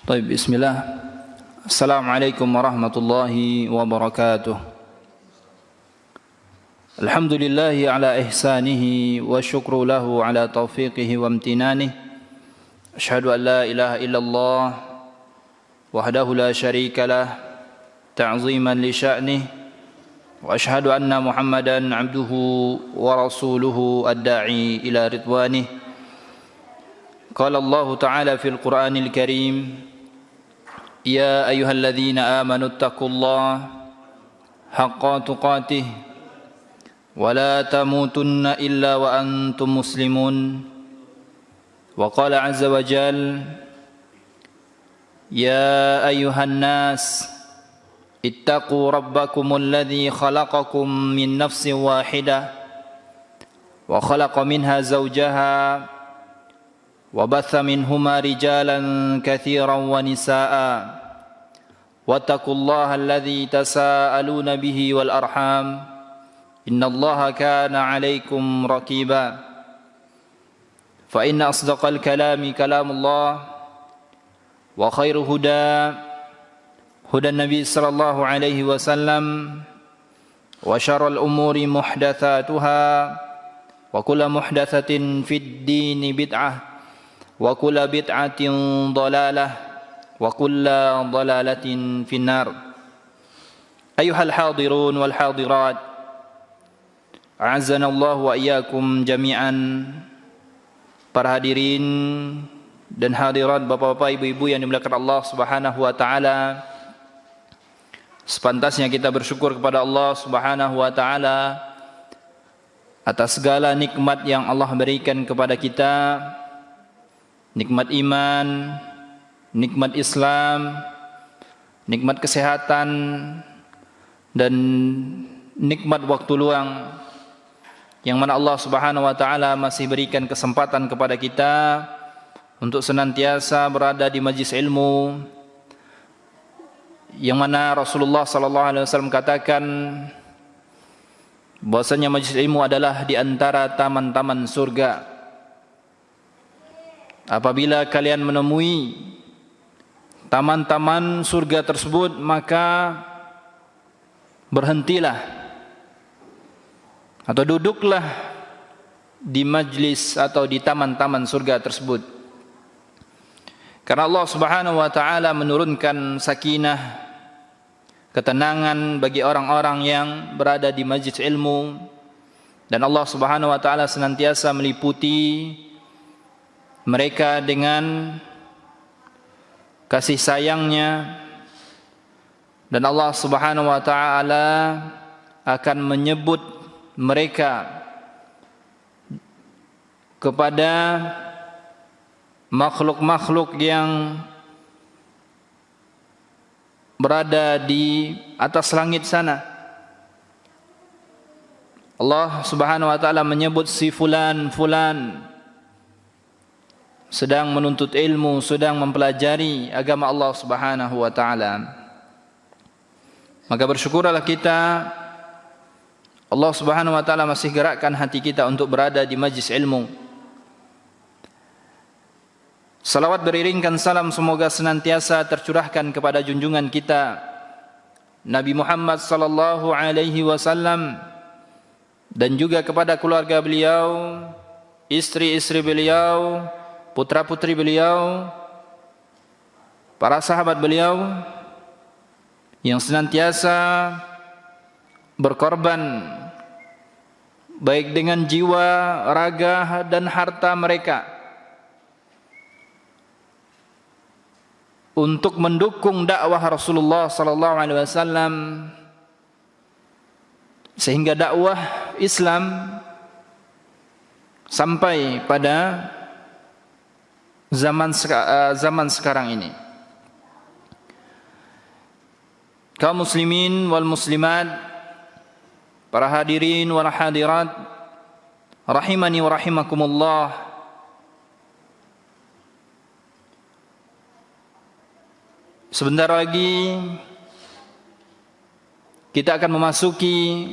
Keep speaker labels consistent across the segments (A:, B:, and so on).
A: طيب بسم الله. السلام عليكم ورحمة الله وبركاته. الحمد لله على إحسانه والشكر له على توفيقه وامتنانه. أشهد أن لا إله إلا الله وحده لا شريك له تعظيما لشأنه، وأشهد أن محمدا عبده ورسوله الداعي إلى رضوانه. قال الله تعالى في القرآن الكريم: يا أيها الذين آمنوا اتقوا الله حق تقاته ولا تموتن إلا وأنتم مسلمون. وقال عز وجل: يا أيها الناس اتقوا ربكم الذي خلقكم من نفس واحدة وخلق منها زوجها وبث منهما رجالا كثيرا ونساء واتقوا الله الذي تساءلون به والأرحام إن الله كان عليكم رقيبا. فإن أصدق الكلام كلام الله، وخير هدى هدى النبي صلى الله عليه وسلم، وشر الأمور محدثاتها، وكل محدثة في الدين بدعة، وكل بدعة ضلالة، وكل ضلالة في النار. أيها الحاضرون والحاضرات، أعزنا الله وإياكم جميعا. Para hadirin dan hadirat, bapak-bapak, ibu-ibu yang dimuliakan Allah Subhanahu wa taala, sepantasnya kita bersyukur kepada Allah Subhanahu wa taala atas segala nikmat yang Allah berikan kepada kita. Nikmat iman, nikmat Islam, nikmat kesehatan, dan nikmat waktu luang yang mana Allah Subhanahu wa taala masih berikan kesempatan kepada kita untuk senantiasa berada di majlis ilmu, yang mana Rasulullah sallallahu alaihi wasallam katakan bahwasanya majlis ilmu adalah di antara taman-taman surga. Apabila kalian menemui taman-taman surga tersebut, maka berhentilah atau duduklah di majlis atau di taman-taman surga tersebut. Karena Allah Subhanahu wa taala menurunkan sakinah, ketenangan bagi orang-orang yang berada di majlis ilmu, dan Allah Subhanahu wa taala senantiasa meliputi mereka dengan kasih sayangnya, dan Allah Subhanahu wa taala akan menyebut mereka kepada makhluk-makhluk yang berada di atas langit sana. Allah Subhanahu wa taala menyebut si fulan sedang menuntut ilmu, sedang mempelajari agama Allah Subhanahu wa taala. Maka bersyukurlah kita, Allah Subhanahu wa taala masih gerakkan hati kita untuk berada di majlis ilmu. Salawat beriringkan salam semoga senantiasa tercurahkan kepada junjungan kita Nabi Muhammad sallallahu alaihi wasallam, dan juga kepada keluarga beliau, istri-istri beliau, putra-putri beliau, para sahabat beliau yang senantiasa berkorban baik dengan jiwa, raga, dan harta mereka untuk mendukung dakwah Rasulullah sallallahu alaihi wasallam, sehingga dakwah Islam sampai pada zaman sekarang ini. Kaum muslimin wal muslimat, para hadirin wal hadirat, rahimani wa rahimakumullah. Sebentar lagi kita akan memasuki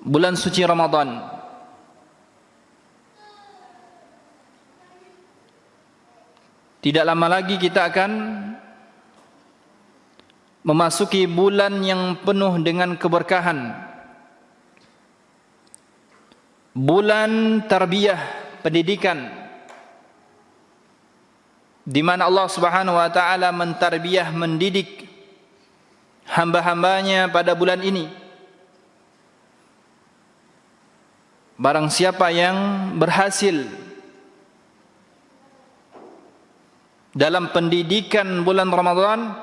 A: bulan suci Ramadan. Tidak lama lagi kita akan memasuki bulan yang penuh dengan keberkahan, bulan tarbiyah, pendidikan, di mana Allah Subhanahu wa taala mentarbiyah, mendidik hamba-hambanya pada bulan ini. Barang siapa yang berhasil dalam pendidikan bulan Ramadan,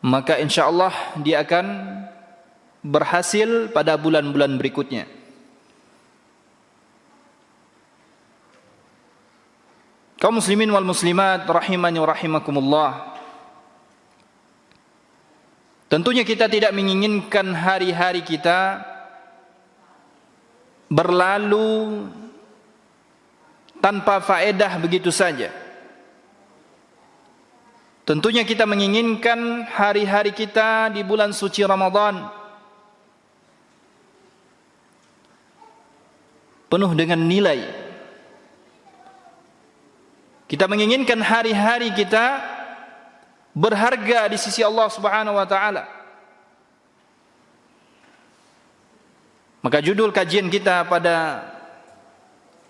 A: maka insyaallah dia akan berhasil pada bulan-bulan berikutnya. Kaum muslimin wal muslimat rahimani wa rahimakumullah, tentunya kita tidak menginginkan hari-hari kita berlalu tanpa faedah begitu saja. Tentunya kita menginginkan hari-hari kita di bulan suci Ramadan penuh dengan nilai. Kita menginginkan hari-hari kita berharga di sisi Allah Subhanahu wa taala. Maka judul kajian kita pada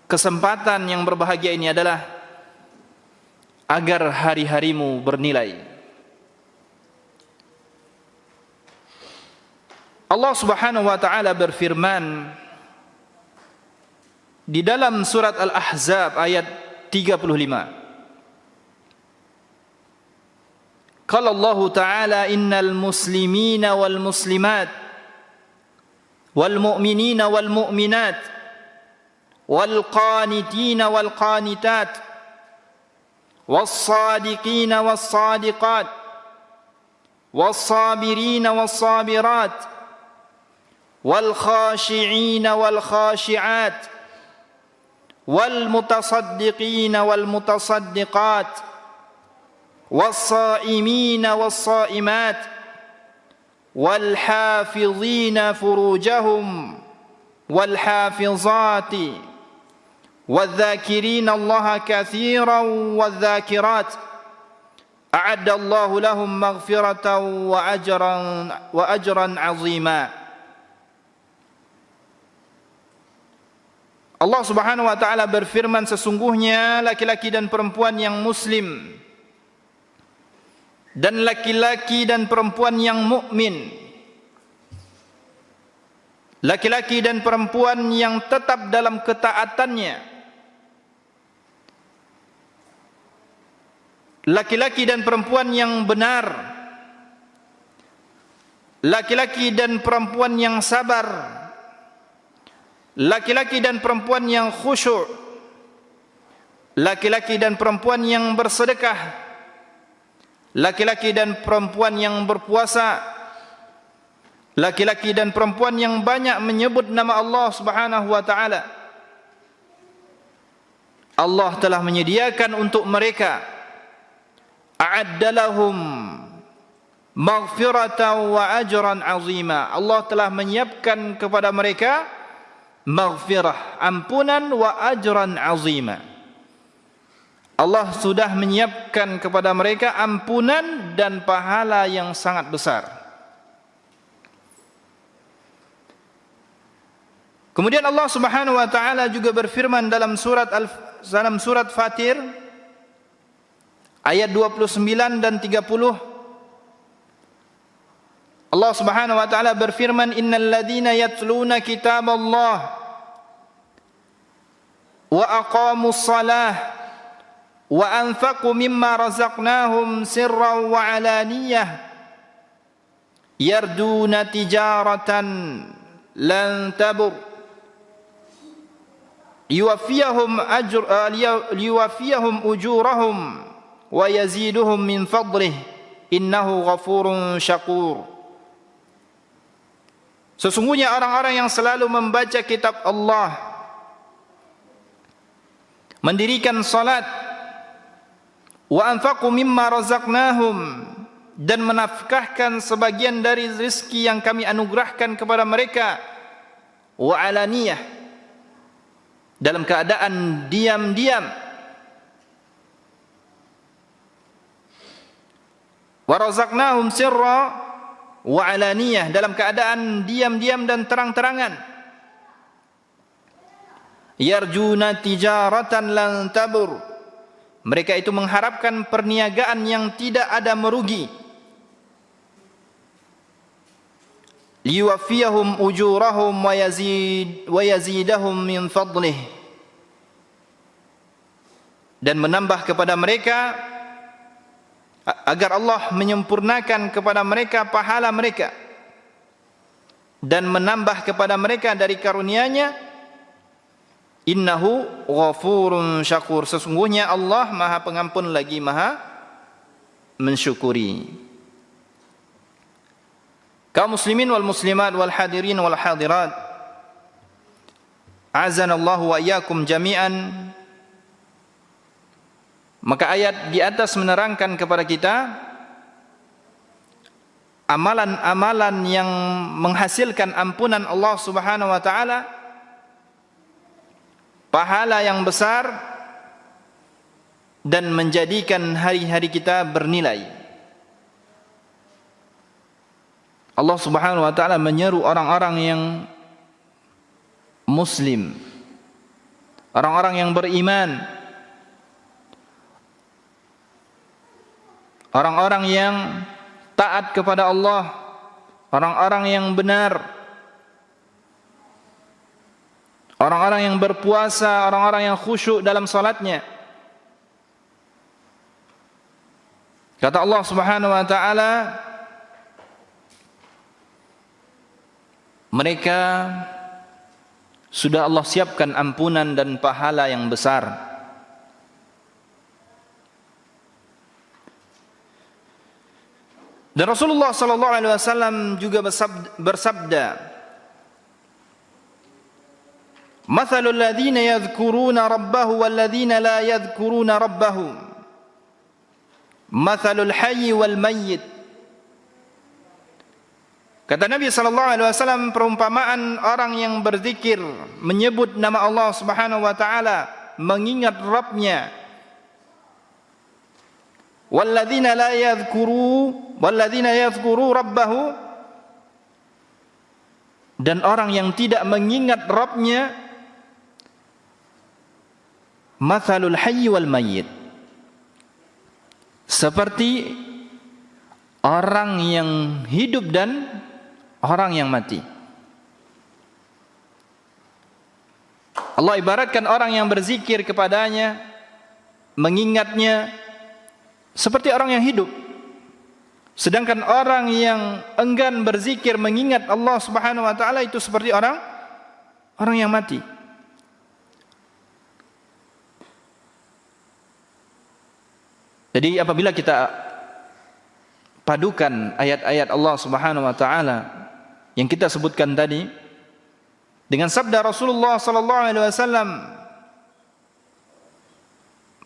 A: kesempatan yang berbahagia ini adalah agar hari-harimu bernilai. Allah Subhanahu wa taala berfirman di dalam surat Al-Ahzab ayat 35. Qala Allah taala innal muslimina wal muslimat والمؤمنين والمؤمنات والقانتين والقانتات والصادقين والصادقات والصابرين والصابرات والخاشعين والخاشعات والمتصدقين والمتصدقات والصائمين والصائمات والحافظين فروجهم والحافظات والذاكرين الله كثيرا والذاكرات أعد الله لهم مغفرة وأجرا عظيما. Allah Subhanahu wa taala berfirman, sesungguhnya laki-laki dan perempuan yang muslim dan laki-laki dan perempuan yang mukmin, laki-laki dan perempuan yang tetap dalam ketaatannya, laki-laki dan perempuan yang benar, laki-laki dan perempuan yang sabar, laki-laki dan perempuan yang khusyuk, laki-laki dan perempuan yang bersedekah, laki-laki dan perempuan yang berpuasa, laki-laki dan perempuan yang banyak menyebut nama Allah Subhanahu wa taala. Allah telah menyediakan untuk mereka a'addalahum maghfiratan wa ajran azima. Allah telah menyiapkan kepada mereka maghfirah, ampunan, wa ajran azima. Allah sudah menyiapkan kepada mereka ampunan dan pahala yang sangat besar. Kemudian Allah Subhanahu wa taala juga berfirman dalam surat Fatir ayat 29 dan 30. Allah Subhanahu wa taala berfirman, innal ladzina yatluna kitaballah wa aqamus shalah wa anfaqu mimma razaqnahum sirran wa alaniyah yarduna tijaratan lan tabur yuwaffiyahum ujurahum wa yaziduhum min fadlih innahu ghafurun syakur. Sesungguhnya orang-orang yang selalu membaca kitab Allah, mendirikan salat, wa anfaqu mimma razaqnahum, dan menafkahkan sebagian dari rezeki yang kami anugerahkan kepada mereka, wa alaniyah, dalam keadaan diam-diam, Wa razaqnahum sirra wa alaniyah, dalam keadaan diam-diam dan terang-terangan. Yarjuna tijaratan lan tabur, mereka itu mengharapkan perniagaan yang tidak ada merugi. Liyuwaffiyahum ujurahum wa yazidahum min fadlih, dan menambah kepada mereka, agar Allah menyempurnakan kepada mereka pahala mereka dan menambah kepada mereka dari karunia-Nya. Innahu ghafurun syakur, sesungguhnya Allah Maha Pengampun lagi Maha mensyukuri. Kaum muslimin wal muslimat wal hadirin wal hadirat, azanallahu wa iyyakum jami'an. Maka ayat di atas menerangkan kepada kita amalan-amalan yang menghasilkan ampunan Allah Subhanahu wa taala, pahala yang besar, dan menjadikan hari-hari kita bernilai. Allah Subhanahu wa taala menyeru orang-orang yang muslim, orang-orang yang beriman, orang-orang yang taat kepada Allah, orang-orang yang benar, orang-orang yang berpuasa, orang-orang yang khusyuk dalam salatnya. Kata Allah Subhanahu wa taala, mereka sudah Allah siapkan ampunan dan pahala yang besar. Dan Rasulullah sallallahu alaihi wasallam juga bersabda, "Mathalul ladzina yadhkuruna rabbahu wal ladzina la yadhkuruna rabbahum, mathalul hayyi wal mayyit." Kata Nabi sallallahu alaihi wasallam, perumpamaan orang yang berzikir, menyebut nama Allah Subhanahu wa taala, mengingat Rabb-nya, walladzina la yadhkuru rabbahu, dan orang yang tidak mengingat Rabb-nya, mathalul hayyi wal mayyit, seperti orang yang hidup dan orang yang mati. Allah ibaratkan orang yang berzikir kepadanya, mengingatnya, seperti orang yang hidup. Sedangkan orang yang enggan berzikir, mengingat Allah Subhanahu wa taala, itu seperti orang yang mati. Jadi apabila kita padukan ayat-ayat Allah Subhanahu wa taala yang kita sebutkan tadi dengan sabda Rasulullah sallallahu alaihi wasallam,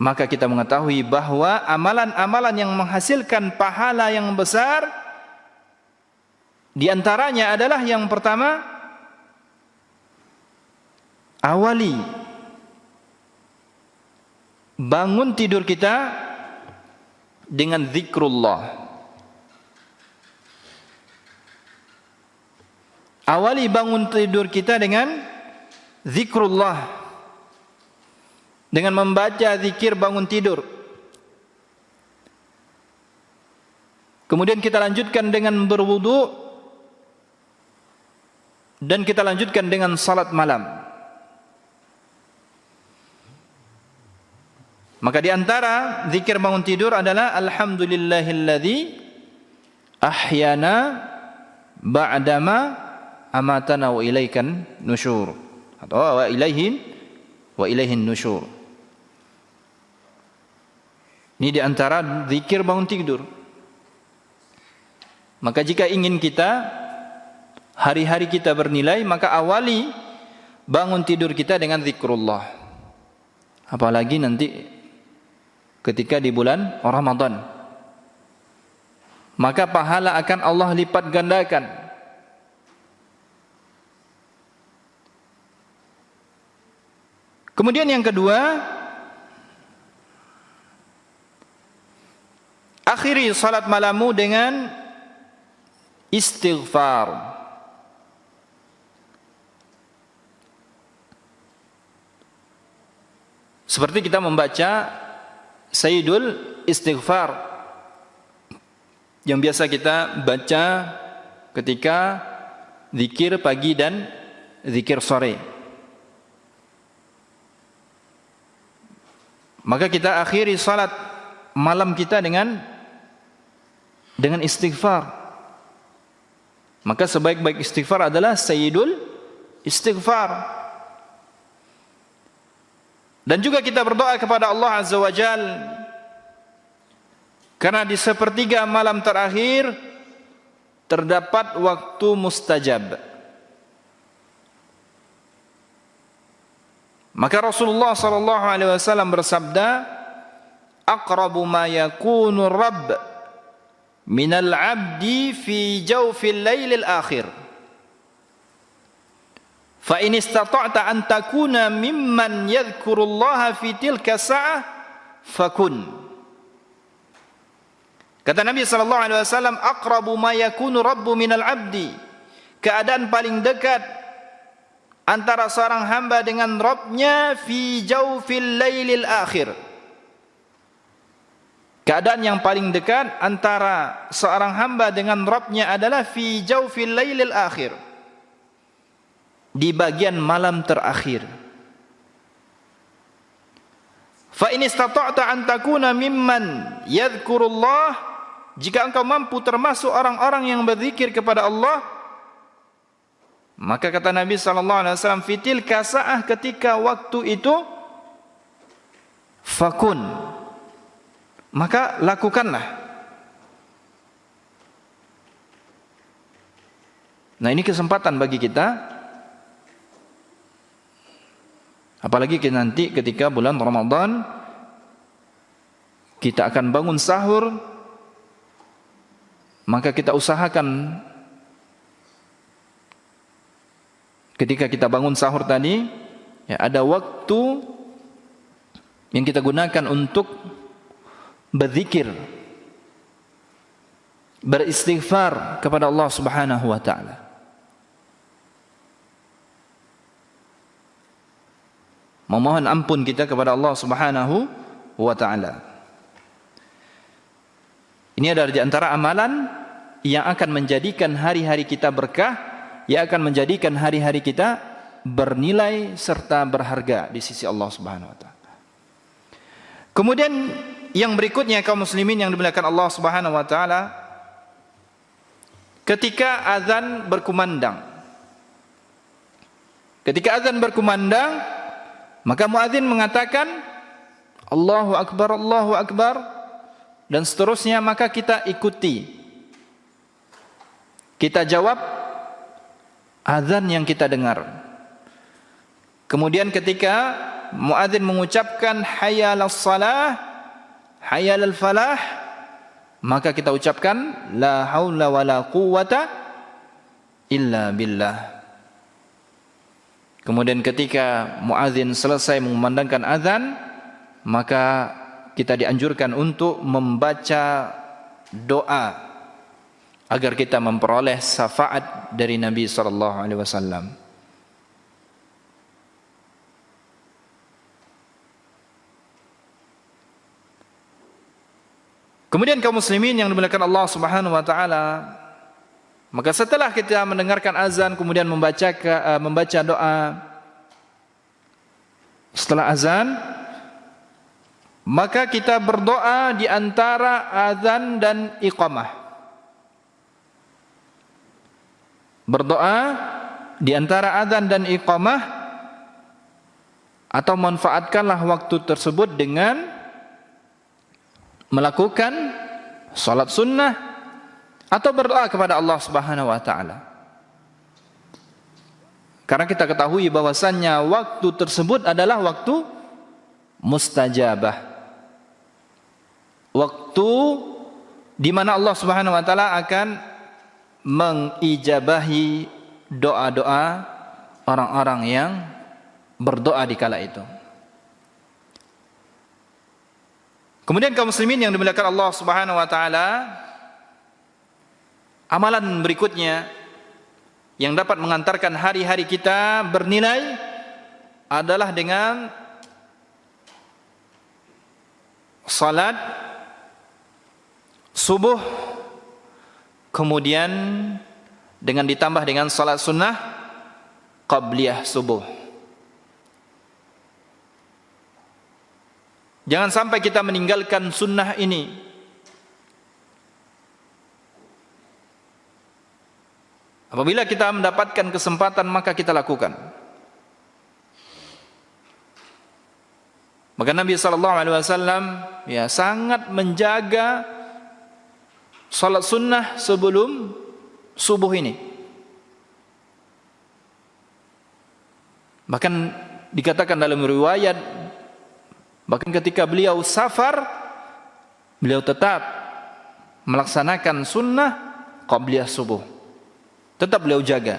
A: maka kita mengetahui bahwa amalan-amalan yang menghasilkan pahala yang besar, di antaranya adalah yang pertama, awali bangun tidur kita dengan zikrullah. Awali bangun tidur kita dengan zikrullah, dengan membaca zikir bangun tidur. Kemudian kita lanjutkan dengan berwudu, dan kita lanjutkan dengan salat malam. Maka di antara zikir bangun tidur adalah alhamdulillahilladzi ahyana ba'dama amatana wa ilaikan nusyur, atau wa ilaihin nusyur. Ini di antara zikir bangun tidur. Maka jika ingin kita hari-hari kita bernilai, maka awali bangun tidur kita dengan zikrullah. Apalagi nanti ketika di bulan Ramadan, maka pahala akan Allah lipat gandakan. Kemudian yang kedua, Akhiri salat malammu dengan istighfar. Seperti kita membaca Sayyidul Istighfar yang biasa kita baca ketika zikir pagi dan zikir sore. Maka kita akhiri salat malam kita dengan istighfar. Maka sebaik-baik istighfar adalah Sayyidul Istighfar. Dan juga kita berdoa kepada Allah Azza wa Jal, karena di sepertiga malam terakhir terdapat waktu mustajab. Maka Rasulullah sallallahu alaihi wasallam bersabda, aqrabu ma yakunu rabb minal abdi fi jawfil lailil akhir. Fa in istata'ta an takuna mimman yadhkurullaha fi tilka sa'ah fakun. Kata Nabi sallallahu alaihi wasallam, aqrabu ma yakunu rabbu minal abdi. Keadaan paling dekat antara seorang hamba dengan Rabbnya fi jawfil lailil akhir. Keadaan yang paling dekat antara seorang hamba dengan Rabbnya adalah fi jawfil lailil akhir, di bagian malam terakhir. Fa in istata'ta an takuna mimman yadhkurullah, jika engkau mampu termasuk orang-orang yang berzikir kepada Allah, maka kata Nabi sallallahu alaihi wasallam, fitil kasaah, ketika waktu itu, fakun, maka lakukanlah. Nah, ini kesempatan bagi kita, apalagi nanti ketika bulan Ramadan kita akan bangun sahur, maka kita usahakan ketika kita bangun sahur tadi, ya, ada waktu yang kita gunakan untuk berzikir, beristighfar kepada Allah Subhanahu wa taala. Memohon ampun kita kepada Allah Subhanahu wa taala. Ini adalah di antara amalan yang akan menjadikan hari-hari kita berkah, yang akan menjadikan hari-hari kita bernilai serta berharga di sisi Allah Subhanahu wa taala. Kemudian yang berikutnya, kaum muslimin yang dimuliakan Allah Subhanahu wa taala, ketika azan berkumandang. Ketika azan berkumandang, maka muadzin mengatakan Allahu Akbar, Allahu Akbar, dan seterusnya, maka kita ikuti. Kita jawab azan yang kita dengar. Kemudian ketika muadzin mengucapkan hayya 'alas shalah, hayya 'alal falah, maka kita ucapkan la haula wala quwwata illa billah. Kemudian ketika muadzin selesai mengumandangkan azan, maka kita dianjurkan untuk membaca doa agar kita memperoleh syafaat dari Nabi sallallahu alaihi wasallam. Kemudian kaum muslimin yang dimuliakan Allah Subhanahu wa taala, maka setelah kita mendengarkan azan kemudian membaca doa setelah azan, maka kita berdoa di antara azan dan iqamah. Berdoa di antara azan dan iqamah, atau manfaatkanlah waktu tersebut dengan melakukan salat sunnah atau berdoa kepada Allah Subhanahu wa taala. Karena kita ketahui bahwasannya waktu tersebut adalah waktu mustajabah. Waktu di mana Allah Subhanahu wa taala akan mengijabahi doa-doa orang-orang yang berdoa di kala itu. Kemudian kaum muslimin yang dimuliakan Allah Subhanahu wa taala, amalan berikutnya yang dapat mengantarkan hari-hari kita bernilai adalah dengan salat subuh, kemudian dengan ditambah dengan salat sunnah qabliyah subuh. Jangan sampai kita meninggalkan sunnah ini. Apabila kita mendapatkan kesempatan maka kita lakukan. Maka Nabi SAW ya sangat menjaga salat sunnah sebelum subuh ini. Bahkan dikatakan dalam riwayat, bahkan ketika beliau safar, beliau tetap melaksanakan sunnah qabliyah subuh. Tetap beliau jaga.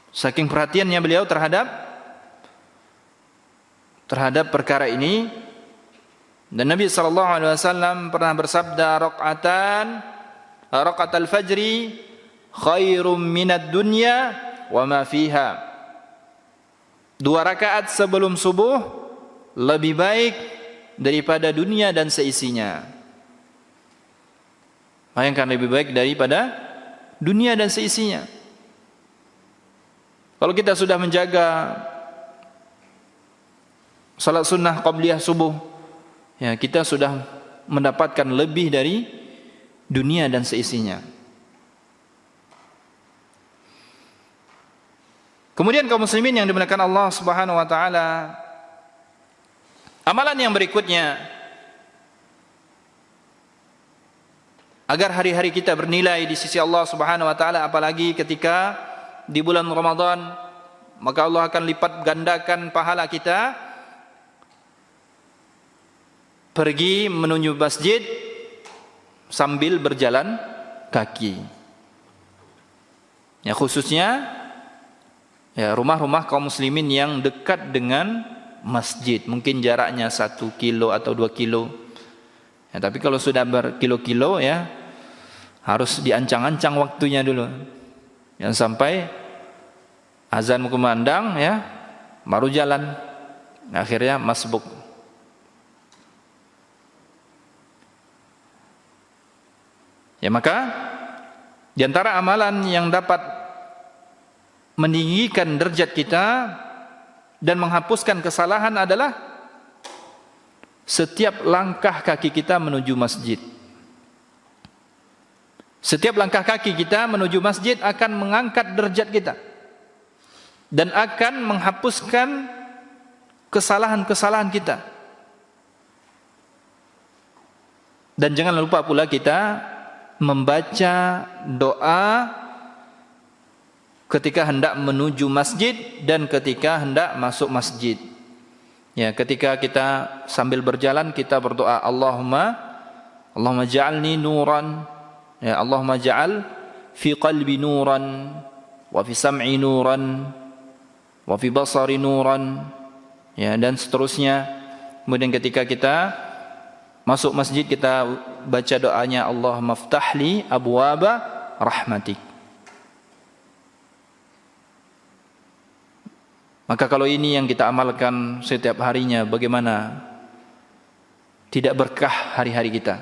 A: Saking perhatiannya beliau terhadap perkara ini. Dan Nabi SAW pernah bersabda, raqatal fajri khairum minad dunya wa ma fiha. 2 rakaat sebelum subuh lebih baik daripada dunia dan seisinya. Bayangkan, lebih baik daripada dunia dan seisinya. Kalau kita sudah menjaga salat sunnah qabliyah subuh, ya kita sudah mendapatkan lebih dari dunia dan seisinya. Kemudian kaum muslimin yang dimuliakan Allah Subhanahu wa taala, amalan yang berikutnya agar hari-hari kita bernilai di sisi Allah Subhanahu wa taala, apalagi ketika di bulan Ramadan, maka Allah akan lipat gandakan pahala kita. Pergi menuju masjid sambil berjalan kaki. Ya, khususnya ya rumah-rumah kaum muslimin yang dekat dengan masjid, mungkin jaraknya 1 kilo atau 2 kilo. Ya, tapi kalau sudah berkilo-kilo ya harus diancang-ancang waktunya dulu. Yang sampai azan kumandang ya baru jalan. Akhirnya masbuk. Ya, maka di antara amalan yang dapat meninggikan derajat kita dan menghapuskan kesalahan adalah setiap langkah kaki kita menuju masjid. Setiap langkah kaki kita menuju masjid akan mengangkat derajat kita dan akan menghapuskan kesalahan-kesalahan kita. Dan jangan lupa pula kita membaca doa ketika hendak menuju masjid dan ketika hendak masuk masjid. Ya, ketika kita sambil berjalan kita berdoa, Allahumma ja'alni nuran, ya Allahumma ja'al fi qalbi nuran wa fi sam'i nuran wa fi basari nuran, ya, dan seterusnya. Kemudian ketika kita masuk masjid kita baca doanya, Allahumma ftahli abwaba rahmatik. Maka kalau ini yang kita amalkan setiap harinya, bagaimana tidak berkah hari-hari kita?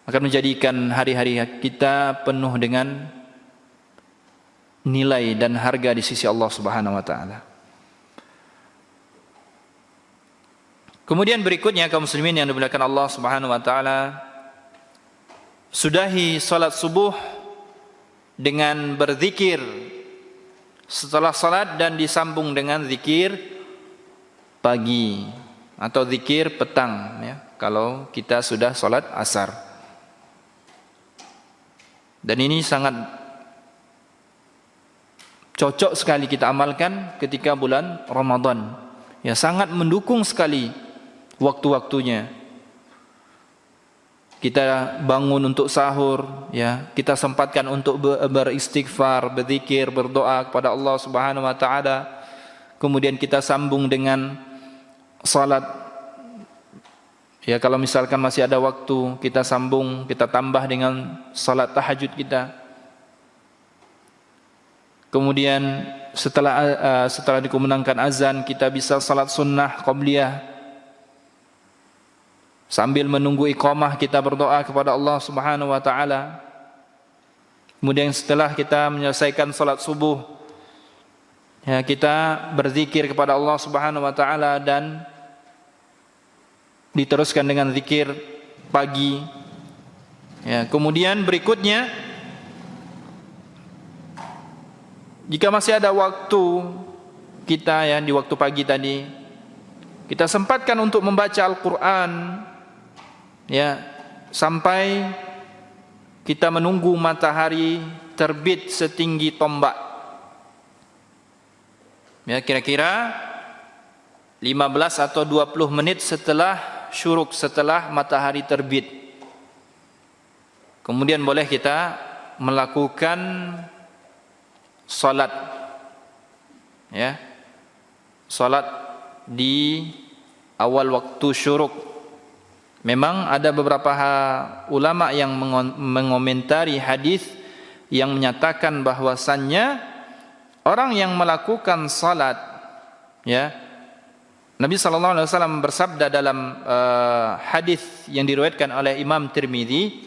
A: Akan menjadikan hari-hari kita penuh dengan nilai dan harga di sisi Allah Subhanahu wa taala. Kemudian berikutnya kaum muslimin yang dimuliakan Allah Subhanahu wa taala, sudahi salat subuh dengan berzikir setelah salat dan disambung dengan zikir pagi atau zikir petang, ya, kalau kita sudah salat asar. Dan ini sangat cocok sekali kita amalkan ketika bulan Ramadan. Ya, sangat mendukung sekali waktu-waktunya. Kita bangun untuk sahur, ya, kita sempatkan untuk beristighfar, berzikir, berdoa kepada Allah Subhanahu wa taala. Kemudian kita sambung dengan salat Ya, kalau misalkan masih ada waktu, kita sambung, kita tambah dengan salat tahajud kita. Kemudian setelah dikumandangkan azan, kita bisa salat sunnah qabliyah. Sambil menunggu iqamah, kita berdoa kepada Allah Subhanahu wa taala. Kemudian setelah kita menyelesaikan salat subuh, ya, kita berzikir kepada Allah Subhanahu wa taala dan diteruskan dengan zikir pagi. Ya, kemudian berikutnya, jika masih ada waktu kita, ya, di waktu pagi tadi, kita sempatkan untuk membaca Al-Quran, ya, sampai kita menunggu matahari terbit setinggi tombak. Ya, kira-kira 15 atau 20 menit setelah syuruk, setelah matahari terbit. Kemudian boleh kita melakukan salat, ya, salat di awal waktu syuruk. Memang ada beberapa ulama yang mengomentari hadis yang menyatakan bahwasannya orang yang melakukan salat, ya, Nabi sallallahu alaihi wasallam bersabda dalam hadis yang diriwayatkan oleh Imam Tirmizi,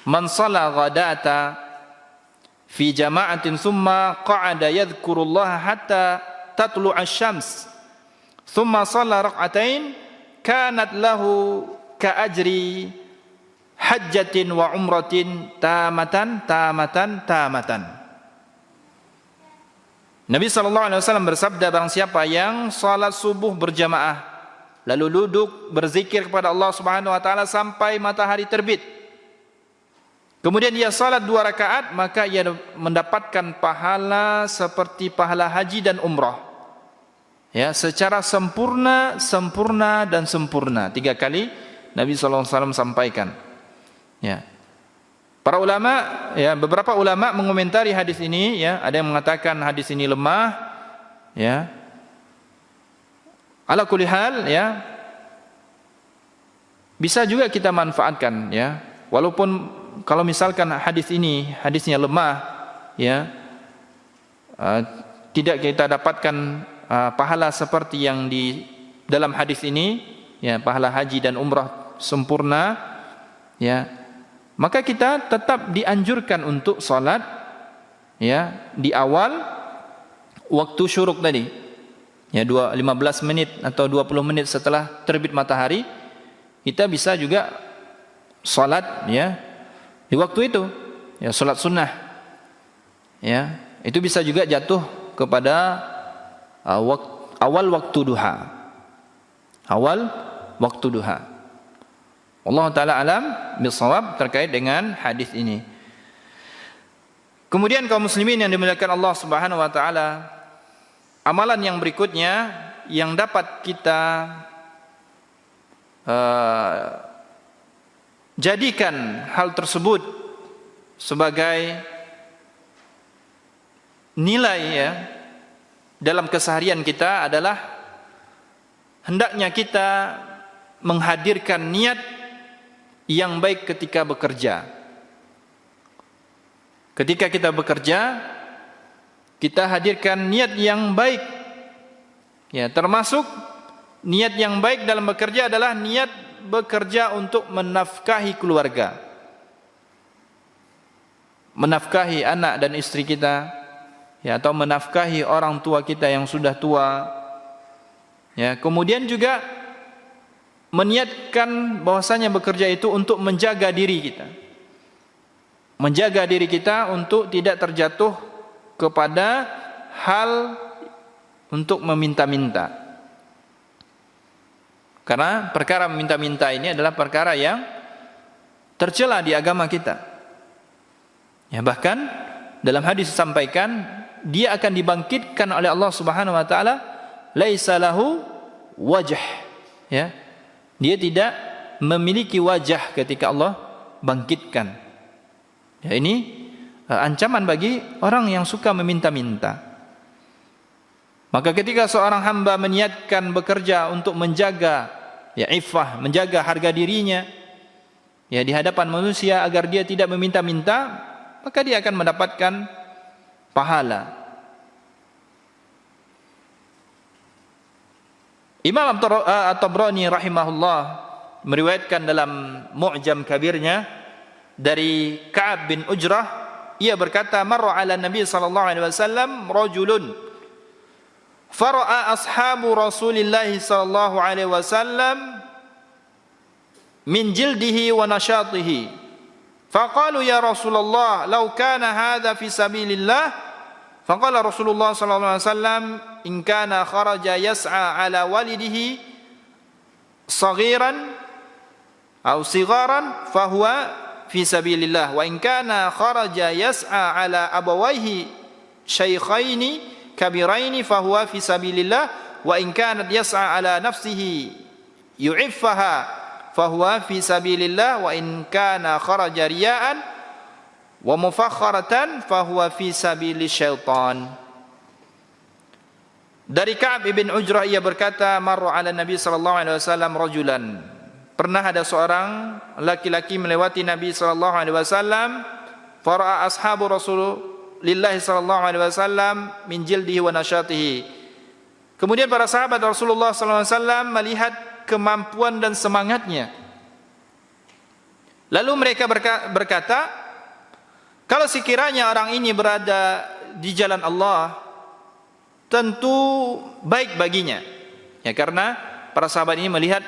A: "Man shalla ghadata fi jama'atin thumma qa'ada yadhkurullaha hatta tatlu'a asy-syams, thumma shalla rak'atain kanat lahu ka'ajri hajjatin wa umratin tamatan." Nabi SAW bersabda, barang siapa yang salat subuh berjamaah lalu duduk berzikir kepada Allah Subhanahu wa taala sampai matahari terbit, kemudian dia salat 2 rakaat, maka ia mendapatkan pahala seperti pahala haji dan umrah, ya, secara sempurna, sempurna dan sempurna. 3 kali Nabi SAW sampaikan, ya. Para ulama, ya, beberapa ulama mengomentari hadis ini, ya, ada yang mengatakan hadis ini lemah, ya. Ala kulli hal, ya, bisa juga kita manfaatkan, ya. Walaupun kalau misalkan hadisnya lemah, ya, tidak kita dapatkan pahala seperti yang di dalam hadis ini, ya, pahala haji dan umrah sempurna, ya, maka kita tetap dianjurkan untuk salat, ya, di awal waktu syuruk tadi, ya, 15 menit atau 20 menit setelah terbit matahari, kita bisa juga salat, ya, di waktu itu, ya, salat sunnah, ya, itu bisa juga jatuh kepada awal waktu duha, awal waktu duha. Allah Ta'ala alam bisawab terkait dengan hadis ini. Kemudian kaum muslimin yang dimuliakan Allah Subhanahu wa taala, amalan yang berikutnya yang dapat kita jadikan hal tersebut sebagai nilai, ya, dalam keseharian kita adalah hendaknya kita menghadirkan niat yang baik ketika bekerja. Ketika kita bekerja, kita hadirkan niat yang baik, ya, termasuk niat yang baik dalam bekerja adalah niat bekerja untuk menafkahi keluarga, menafkahi anak dan istri kita, ya, atau menafkahi orang tua kita yang sudah tua, ya. Kemudian juga meniatkan bahwasanya bekerja itu untuk menjaga diri kita, menjaga diri kita untuk tidak terjatuh kepada hal untuk meminta-minta. Karena perkara meminta-minta ini adalah perkara yang tercela di agama kita, ya, bahkan dalam hadis disampaikan dia akan dibangkitkan oleh Allah Subhanahu wa taala laisa lahu wajh, ya, dia tidak memiliki wajah ketika Allah bangkitkan. Ya, ini ancaman bagi orang yang suka meminta-minta. Maka ketika seorang hamba meniatkan bekerja untuk menjaga ya iffah, menjaga harga dirinya ya di hadapan manusia agar dia tidak meminta-minta, maka dia akan mendapatkan pahala. Imam At-Tabrani rahimahullah meriwayatkan dalam Mu'jam Kabirnya dari Ka'ab bin Ujrah, ia berkata, marra 'ala Nabi sallallahu alaihi wasallam rajulun fara'a ashabu Rasulillah sallallahu alaihi wasallam min jildihi wa nashatihi faqalu ya Rasulullah law kana hadha fi sabilillah faqala Rasulullah sallallahu alaihi wasallam in kana kharaja yas'a ala walidihi saghiran aw sigharan fahuwa fi sabilillah wa in kana kharaja yas'a ala abawayhi shaykhaini kabiraini fahuwa fi sabilillah wa in kanat yas'a ala nafsihi yu'iffaha fahuwa fi sabilillah wa in kana kharaja riya'an wa mufakharatan fahuwa fi sabili syaitan. Dari Ka'ab bin Ujrah ia berkata, marra 'ala Nabi sallallahu alaihi wasallam rajulan, pernah ada seorang laki-laki melewati Nabi sallallahu alaihi wasallam, fara'a ashabu Rasulillah sallallahu alaihi wasallam min jildihi wa nasyatihi. Kemudian para sahabat Rasulullah sallallahu alaihi wasallam melihat kemampuan dan semangatnya. Lalu mereka berkata, kalau sekiranya orang ini berada di jalan Allah, tentu baik baginya. Ya, karena para sahabat ini melihat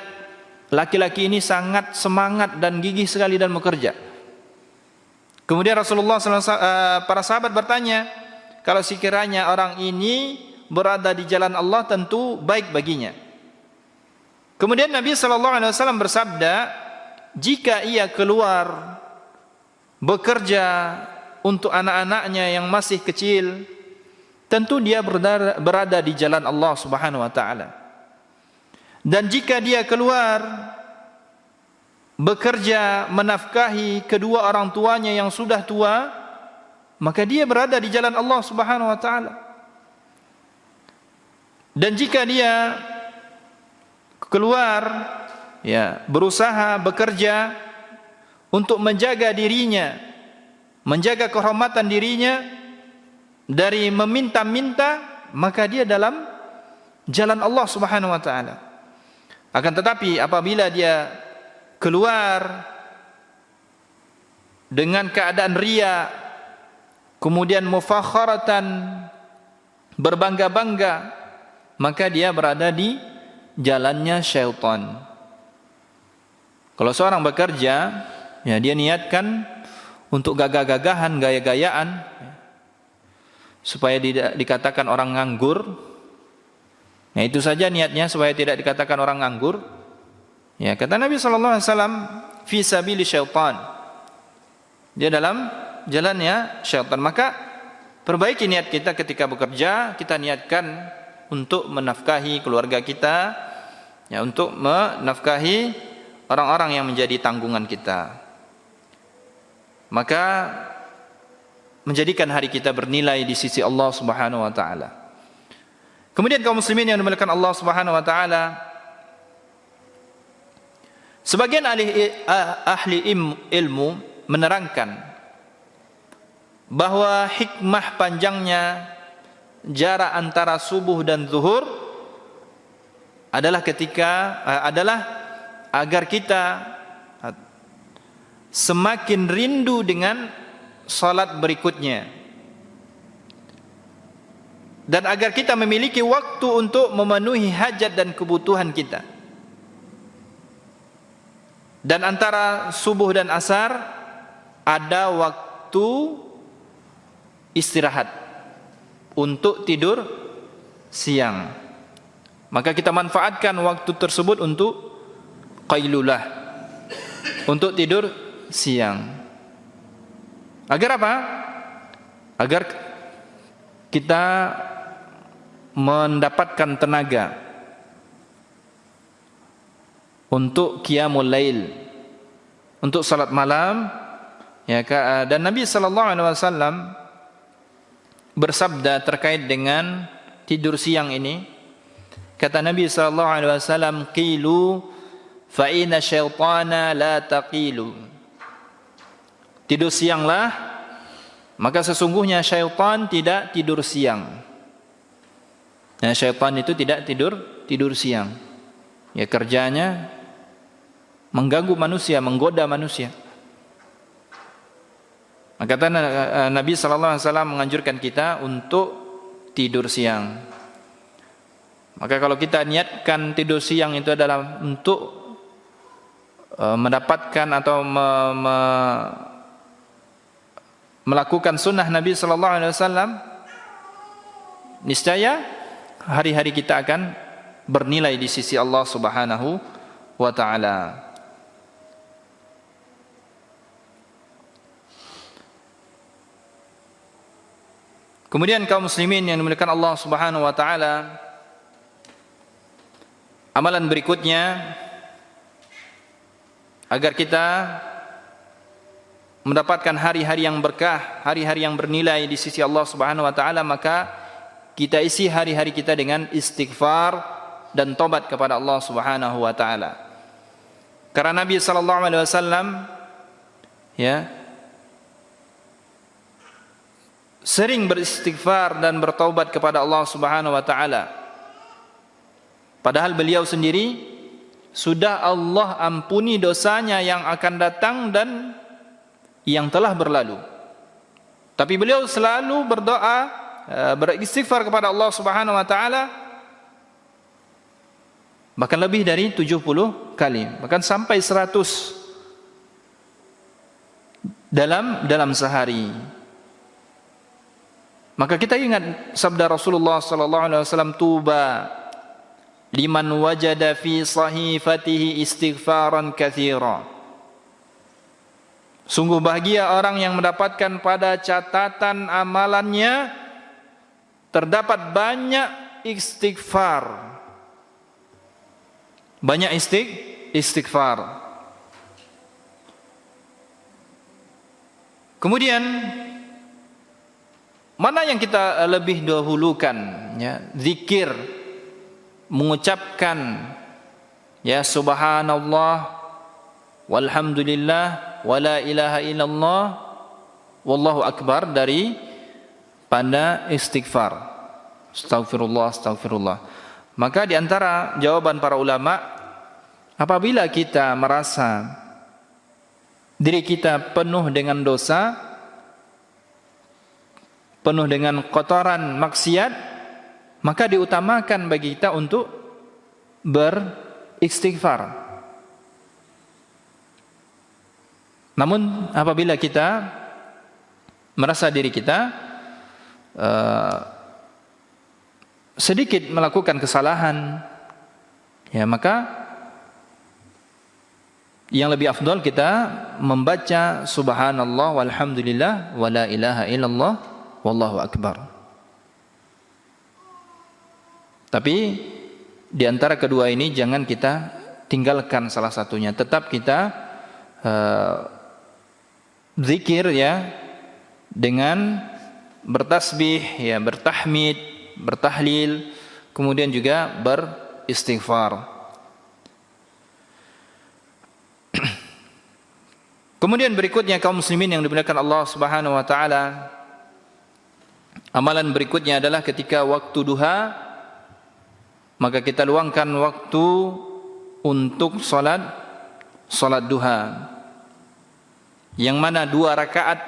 A: laki-laki ini sangat semangat dan gigih sekali dan bekerja. Kemudian Rasulullah para sahabat bertanya, kalau sekiranya orang ini berada di jalan Allah, tentu baik baginya. Kemudian Nabi SAW bersabda, jika ia keluar bekerja untuk anak-anaknya yang masih kecil, tentu dia berada di jalan Allah Subhanahu wa taala. Dan jika dia keluar bekerja menafkahi kedua orang tuanya yang sudah tua, maka dia berada di jalan Allah Subhanahu wa taala. Dan jika dia keluar ya berusaha bekerja untuk menjaga dirinya, menjaga kehormatan dirinya dari meminta-minta, maka dia dalam jalan Allah Subhanahu wa taala. Akan tetapi apabila dia keluar dengan keadaan riya, kemudian mufakharatan, berbangga-bangga, maka dia berada di jalannya syaitan. Kalau seorang bekerja, ya dia niatkan untuk gagah-gagahan, gaya-gayaan, supaya tidak dikatakan orang nganggur. Nah, itu saja niatnya, supaya tidak dikatakan orang nganggur. Ya, kata Nabi sallallahu alaihi wasallam, fi sabili syaitan. Dia dalam jalannya syaitan. Maka perbaiki niat kita ketika bekerja, kita niatkan untuk menafkahi keluarga kita, ya, untuk menafkahi orang-orang yang menjadi tanggungan kita. Maka menjadikan hari kita bernilai di sisi Allah Subhanahu wa taala. Kemudian kaum muslimin yang dimuliakan Allah Subhanahu wa taala, sebagian ahli ilmu menerangkan bahwa hikmah panjangnya jarak antara subuh dan zuhur adalah agar kita semakin rindu dengan salat berikutnya, dan agar kita memiliki waktu untuk memenuhi hajat dan kebutuhan kita. Dan antara subuh dan asar ada waktu istirahat untuk tidur siang. Maka kita manfaatkan waktu tersebut untuk qailulah, untuk tidur siang. Agar apa? Agar kita mendapatkan tenaga untuk qiyamul lail, untuk salat malam, ya. Dan Nabi sallallahu alaihi wasallam bersabda terkait dengan tidur siang ini. Kata Nabi sallallahu alaihi wasallam, qilu fa inna syaitana la taqilu. Tidur sianglah, maka sesungguhnya syaitan tidak tidur siang. Nah, syaitan itu tidak tidur siang. Ya, kerjanya mengganggu manusia, menggoda manusia. Maka Nabi sallallahu alaihi wasallam menganjurkan kita untuk tidur siang. Maka kalau kita niatkan tidur siang itu adalah untuk mendapatkan atau melakukan sunnah Nabi sallallahu alaihi wasallam, niscaya hari-hari kita akan bernilai di sisi Allah Subhanahu wa taala. Kemudian kaum muslimin yang dimuliakan Allah Subhanahu wa taala, amalan berikutnya agar kita mendapatkan hari-hari yang berkah, hari-hari yang bernilai di sisi Allah Subhanahu wa taala, maka kita isi hari-hari kita dengan istighfar dan tobat kepada Allah Subhanahu wa taala. Karena Nabi sallallahu alaihi wasallam ya sering beristighfar dan bertaubat kepada Allah Subhanahu wa taala. Padahal beliau sendiri sudah Allah ampuni dosanya yang akan datang dan yang telah berlalu. Tapi beliau selalu berdoa, beristighfar kepada Allah Subhanahu wa taala bahkan lebih dari 70 kali, bahkan sampai 100 dalam sehari. Maka kita ingat sabda Rasulullah sallallahu alaihi wasallam, tuba liman wajada fi sahifatihi istighfaran katsira. Sungguh bahagia orang yang mendapatkan pada catatan amalannya terdapat banyak istighfar. Banyak istighfar. Kemudian mana yang kita lebih dahulukan, ya, zikir, mengucapkan ya subhanallah walhamdulillah wala ilaha illallah wallahu akbar dari pada istighfar, astaghfirullah, astaghfirullah. Maka di antara jawaban para ulama, apabila kita merasa diri kita penuh dengan dosa, penuh dengan kotoran maksiat, maka diutamakan bagi kita untuk beristighfar. Namun apabila kita merasa diri kita sedikit melakukan kesalahan, ya, maka yang lebih afdal kita membaca subhanallah walhamdulillah wala ilaha illallah wallahu akbar. Tapi di antara kedua ini jangan kita tinggalkan salah satunya. Tetap kita zikir ya dengan bertasbih, ya, bertahmid, bertahlil, kemudian juga beristighfar. Kemudian berikutnya kaum muslimin yang dimuliakan Allah Subhanahu wa taala, amalan berikutnya adalah ketika waktu duha, maka kita luangkan waktu untuk salat duha. Yang mana 2 rakaat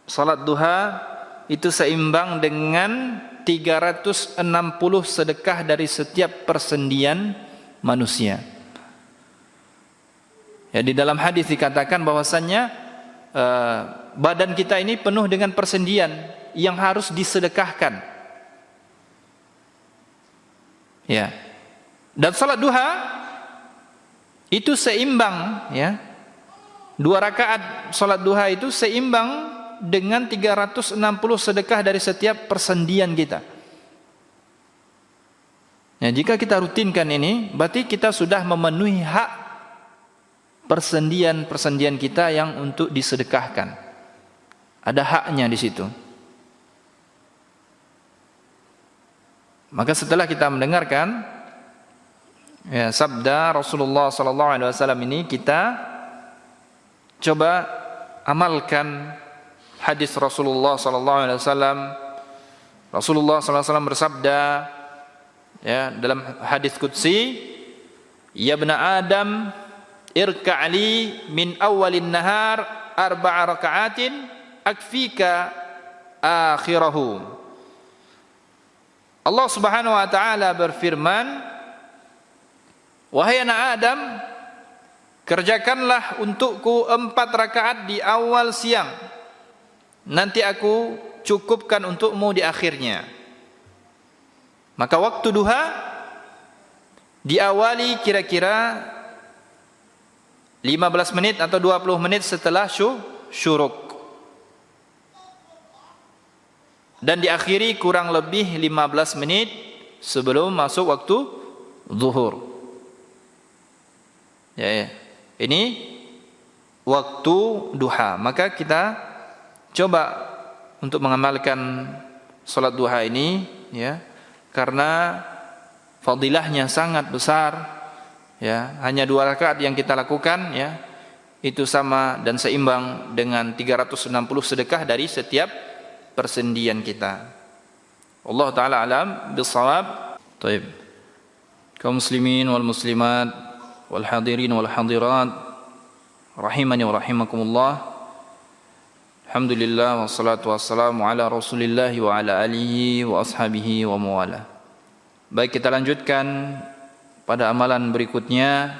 A: salat duha itu seimbang dengan 360 sedekah dari setiap persendian manusia. Ya, di dalam hadis dikatakan bahwasannya badan kita ini penuh dengan persendian yang harus disedekahkan. Ya. Dan salat duha itu seimbang, ya. 2 rakaat salat duha itu seimbang dengan 360 sedekah dari setiap persendian kita. Ya, jika kita rutinkan ini, berarti kita sudah memenuhi hak persendian kita yang untuk disedekahkan. Ada haknya di situ. Maka setelah kita mendengarkan Ya, sabda Rasulullah sallallahu alaihi wasallam ini kita coba amalkan hadis Rasulullah sallallahu alaihi wasallam. Rasulullah sallallahu alaihi wasallam bersabda, ya, dalam hadis qudsi, ya ibna Adam irka'li min awwalin nahar arba'a raka'atin akfika akhirahu. Allah Subhanahu wa taala berfirman, wahai anak Adam, kerjakanlah untukku 4 rakaat di awal siang, nanti aku cukupkan untukmu di akhirnya. Maka waktu duha diawali kira-kira 15 menit atau 20 menit setelah syuruk, dan diakhiri kurang lebih 15 menit sebelum masuk waktu zuhur. Ya. Ini waktu duha. Maka kita coba untuk mengamalkan salat duha ini, ya, karena fadilahnya sangat besar, ya. Hanya 2 rakaat yang kita lakukan, ya, itu sama dan seimbang dengan 360 sedekah dari setiap persendian kita. Allah taala alam bissawab. Baik. Kaum muslimin wal muslimat wal hadirin wal hadirat rahimani wa rahimakumullah. Alhamdulillah wassalatu wassalamu ala Rasulillah wa ala alihi wa ashabihi wa mawala. Baik, kita lanjutkan pada amalan berikutnya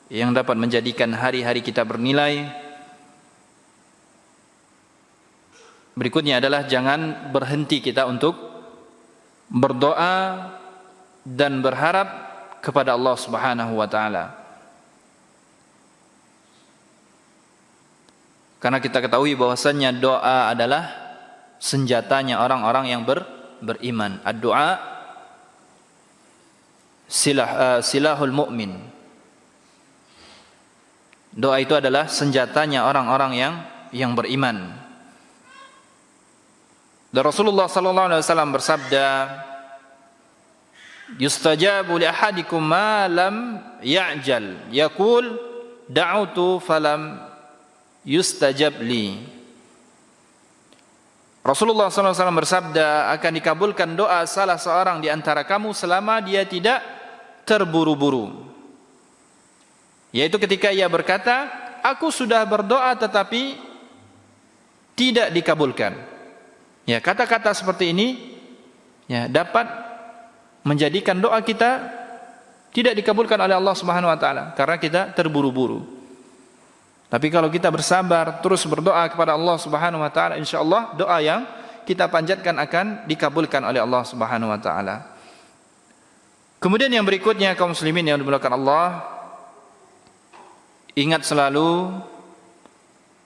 A: yang dapat menjadikan hari-hari kita bernilai. Berikutnya adalah jangan berhenti kita untuk berdoa dan berharap kepada Allah Subhanahu wa taala. Karena kita ketahui bahwasannya doa adalah senjatanya orang-orang yang beriman. Ad-du'a silahul mu'min. Doa itu adalah senjatanya orang-orang yang beriman. Dan Rasulullah sallallahu alaihi wasallam bersabda, yustajabu li ahadikum ma lam ya'jal, yaqul da'utu falam yustajab li. Rasulullah SAW bersabda, akan dikabulkan doa salah seorang di antara kamu selama dia tidak terburu-buru, yaitu ketika ia berkata, aku sudah berdoa tetapi tidak dikabulkan. Ya, kata-kata seperti ini, ya, dapat menjadikan doa kita tidak dikabulkan oleh Allah Subhanahu wa taala karena kita terburu-buru. Tapi kalau kita bersabar terus berdoa kepada Allah Subhanahu wa taala, insyaallah doa yang kita panjatkan akan dikabulkan oleh Allah Subhanahu wa taala. Kemudian yang berikutnya, kaum muslimin yang dimuliakan Allah, ingat selalu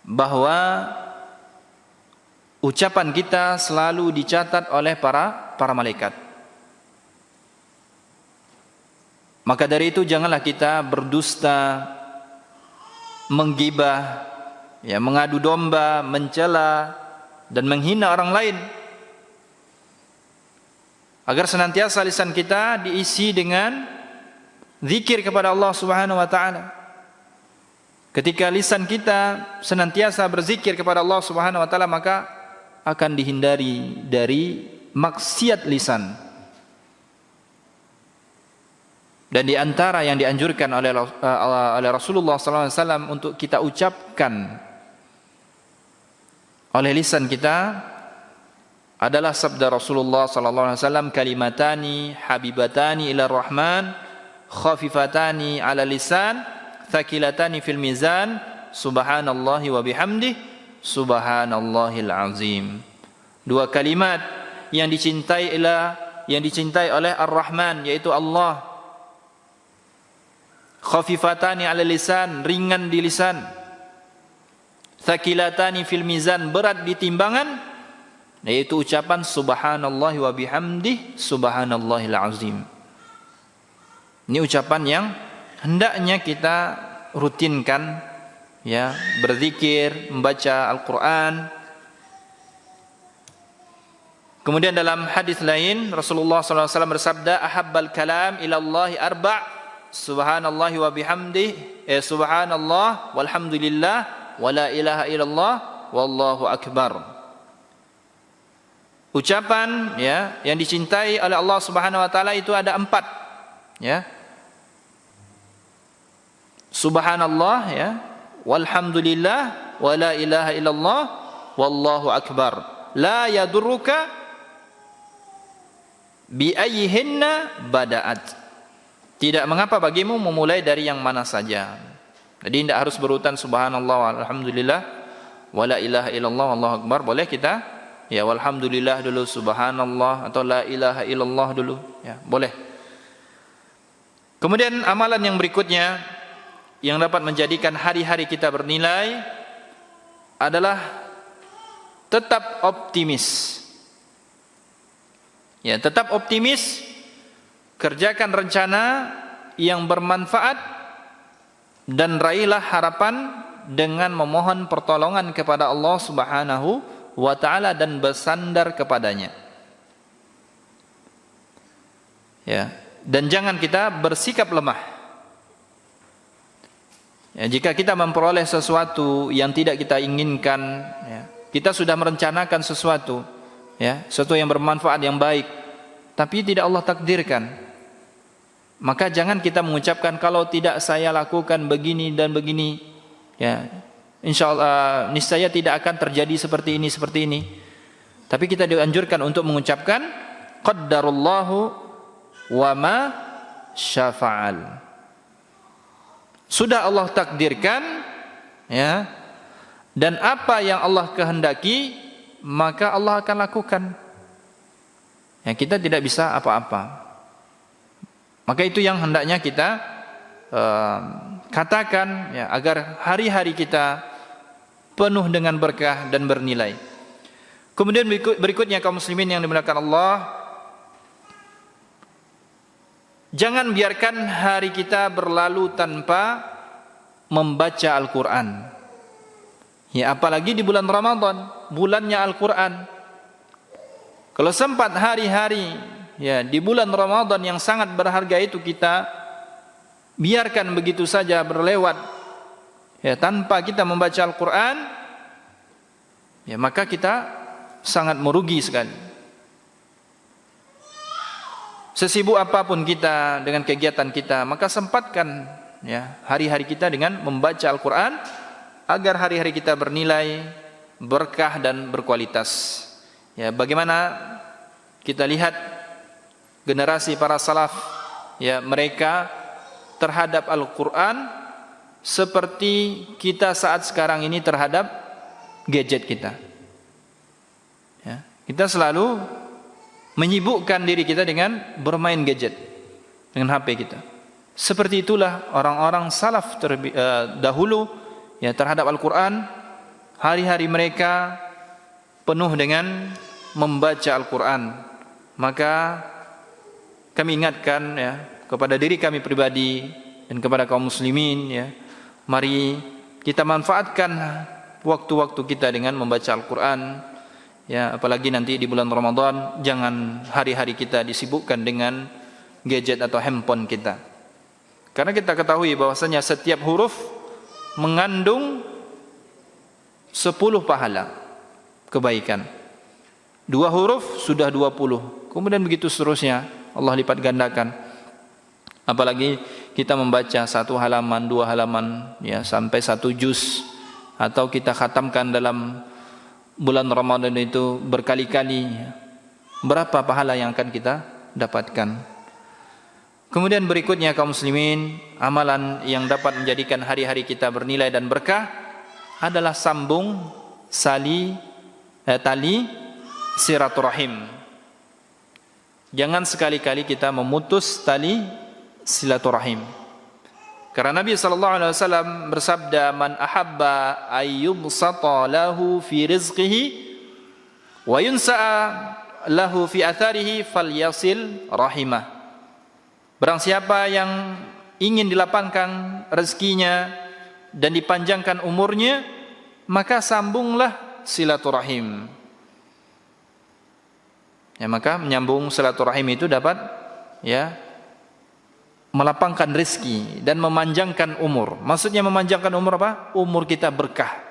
A: bahwa ucapan kita selalu dicatat oleh para malaikat. Maka dari itu janganlah kita berdusta, menggibah, ya, mengadu domba, mencela dan menghina orang lain. Agar senantiasa lisan kita diisi dengan zikir kepada Allah Subhanahu wa taala. Ketika lisan kita senantiasa berzikir kepada Allah Subhanahu wa taala, maka akan dihindari dari maksiat lisan. Dan di antara yang dianjurkan oleh Rasulullah SAW untuk kita ucapkan oleh lisan kita adalah sabda Rasulullah SAW, kalimatani habibatani ila rahman khafifatani ala lisan thaqilatani fil mizan subhanallahi wa bihamdih subhanallahil azim. 2 kalimat yang dicintai oleh Ar-Rahman, yaitu Allah. Khafifatani ala lisan, ringan di lisan. Thaqilatani fil mizan, berat di timbangan, yaitu ucapan subhanallahi wa bihamdih subhanallahil azim. Ini ucapan yang hendaknya kita rutinkan, ya, berzikir, membaca Al-Qur'an. Kemudian dalam hadis lain Rasulullah SAW bersabda, ahabbal kalam ila Allahi arba', subhanallahi wa bihamdihi, subhanallah walhamdulillah wa la ilaha illallah wallahu akbar. Ucapan ya yang dicintai oleh Allah Subhanahu wa taala itu ada 4 ya. Subhanallah ya, walhamdulillah wa la ilaha illallah wallahu akbar. La yadurruka bi ayyihinna bada'at. Tidak mengapa bagimu memulai dari yang mana saja. Jadi tidak harus berurutan subhanallah walhamdulillah wa la ilaha illallah wallahu akbar. Boleh kita ya walhamdulillah dulu, subhanallah atau la ilaha illallah dulu ya, boleh. Kemudian amalan yang berikutnya yang dapat menjadikan hari-hari kita bernilai adalah tetap optimis. Ya, tetap optimis, kerjakan rencana yang bermanfaat dan raihlah harapan dengan memohon pertolongan kepada Allah Subhanahu wa taala dan bersandar kepadanya. Ya, dan jangan kita bersikap lemah. Ya, jika kita memperoleh sesuatu yang tidak kita inginkan, ya, kita sudah merencanakan sesuatu, ya, sesuatu yang bermanfaat, yang baik, tapi tidak Allah takdirkan, maka jangan kita mengucapkan kalau tidak saya lakukan begini dan begini, ya, insyaallah niscaya tidak akan terjadi seperti ini seperti ini. Tapi kita dianjurkan untuk mengucapkan qaddarullahu wa ma syafa'al. Sudah Allah takdirkan ya, dan apa yang Allah kehendaki maka Allah akan lakukan. Ya, kita tidak bisa apa-apa. Maka itu yang hendaknya kita katakan ya, agar hari-hari kita penuh dengan berkah dan bernilai. Kemudian berikutnya kaum muslimin yang dimuliakan Allah, jangan biarkan hari kita berlalu tanpa membaca Al-Quran. Ya, apalagi di bulan Ramadan, bulannya Al-Quran. Kalau sempat hari-hari ya di bulan Ramadan yang sangat berharga itu kita biarkan begitu saja berlewat ya tanpa kita membaca Al-Quran, ya maka kita sangat merugi sekali. Sesibuk apapun kita dengan kegiatan kita, maka sempatkan ya hari-hari kita dengan membaca Al-Quran agar hari-hari kita bernilai, berkah dan berkualitas. Ya, bagaimana kita lihat generasi para salaf, ya mereka terhadap Al-Quran seperti kita saat sekarang ini terhadap gadget kita. Ya, kita selalu menyibukkan diri kita dengan bermain gadget, dengan HP kita. Seperti itulah orang-orang salaf dahulu ya terhadap Al-Quran. Hari-hari mereka penuh dengan membaca Al-Quran. Maka kami ingatkan ya kepada diri kami pribadi dan kepada kaum muslimin ya, mari kita manfaatkan waktu-waktu kita dengan membaca Al-Quran. Ya, apalagi nanti di bulan Ramadan, jangan hari-hari kita disibukkan dengan gadget atau handphone kita. Karena kita ketahui bahwasanya setiap huruf mengandung 10 pahala kebaikan. 2 huruf sudah 20. Kemudian begitu seterusnya, Allah lipat gandakan. Apalagi kita membaca 1 halaman, 2 halaman, ya sampai 1 juz, atau kita khatamkan dalam bulan Ramadan itu berkali-kali, berapa pahala yang akan kita dapatkan. Kemudian berikutnya kaum muslimin, amalan yang dapat menjadikan hari-hari kita bernilai dan berkah adalah sambung tali silaturahim. Jangan sekali-kali kita memutus tali silaturahim. Karena Nabi SAW bersabda, man ahabba ayyubsata lahu fi rizqihi wa yunsa'a lahu fi atharihi falyasil rahimah. Barang siapa yang ingin dilapangkan rezekinya dan dipanjangkan umurnya, maka sambunglah silaturahim. Ya, maka menyambung silaturahim itu dapat ya melapangkan rezeki dan memanjangkan umur. Maksudnya memanjangkan umur apa? Umur kita berkah.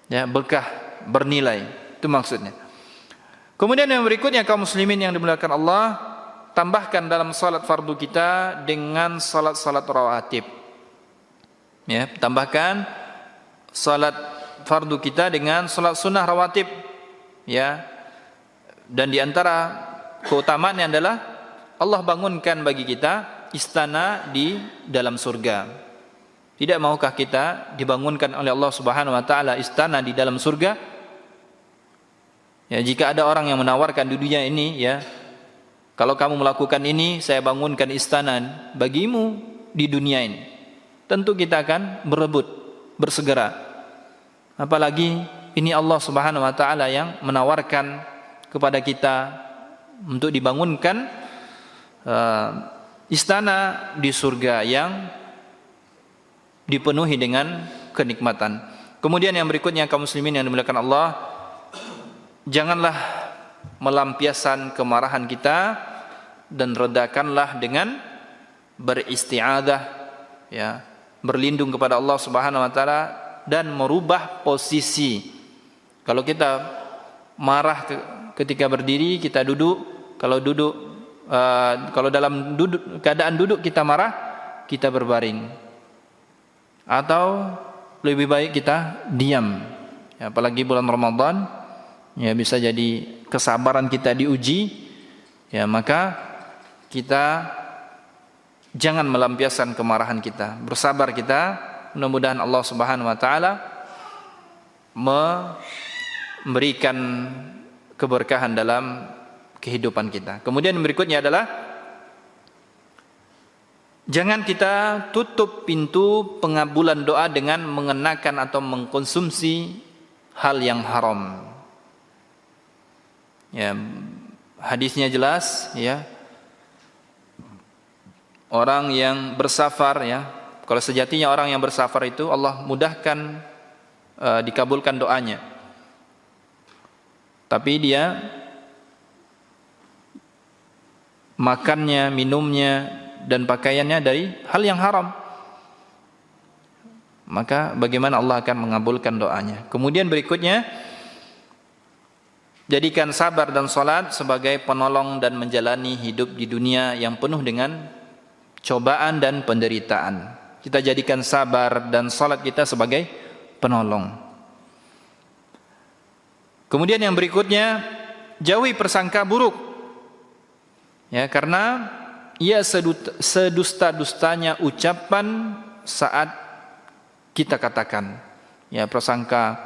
A: Ya, berkah bernilai. Itu maksudnya. Kemudian yang berikutnya kaum muslimin yang dimuliakan Allah, tambahkan dalam salat fardu kita dengan salat-salat rawatib. Ya, tambahkan salat fardu kita dengan salat sunnah rawatib. Ya. Dan di antara keutamaannya adalah Allah bangunkan bagi kita istana di dalam surga. Tidak maukah kita dibangunkan oleh Allah Subhanahu wa taala istana di dalam surga? Ya, jika ada orang yang menawarkan di dunia ini, ya, kalau kamu melakukan ini, saya bangunkan istana bagimu di dunia ini. Tentu kita akan berebut, bersegera. Apalagi ini Allah Subhanahu wa taala yang menawarkan kepada kita untuk dibangunkan istana di surga yang dipenuhi dengan kenikmatan. Kemudian yang berikutnya kaum muslimin yang dimuliakan Allah, janganlah melampiaskan kemarahan kita dan redakanlah dengan beristi'adzah, ya, berlindung kepada Allah Subhanahu wa taala dan merubah posisi. Kalau kita marah ketika berdiri, kita duduk. Kalau dalam keadaan duduk kita marah, kita berbaring. Atau lebih baik kita diam. Ya, apalagi bulan Ramadan, ya, bisa jadi kesabaran kita diuji. Ya, maka kita jangan melampiaskan kemarahan kita. Bersabar kita. Mudah-mudahan Allah Subhanahu wa taala memberikan keberkahan dalam kehidupan kita. Kemudian berikutnya adalah jangan kita tutup pintu pengabulan doa dengan mengenakan atau mengkonsumsi hal yang haram. Ya, hadisnya jelas, ya. Orang yang bersafar, ya, kalau sejatinya orang yang bersafar itu Allah mudahkan dikabulkan doanya. Tapi dia makannya, minumnya, dan pakaiannya dari hal yang haram, maka bagaimana Allah akan mengabulkan doanya. Kemudian berikutnya, jadikan sabar dan salat sebagai penolong dan menjalani hidup di dunia yang penuh dengan cobaan dan penderitaan. Kita jadikan sabar dan salat kita sebagai penolong. Kemudian yang berikutnya, jauhi prasangka buruk. Ya, karena ia sedusta-dustanya ucapan saat kita katakan, ya, prasangka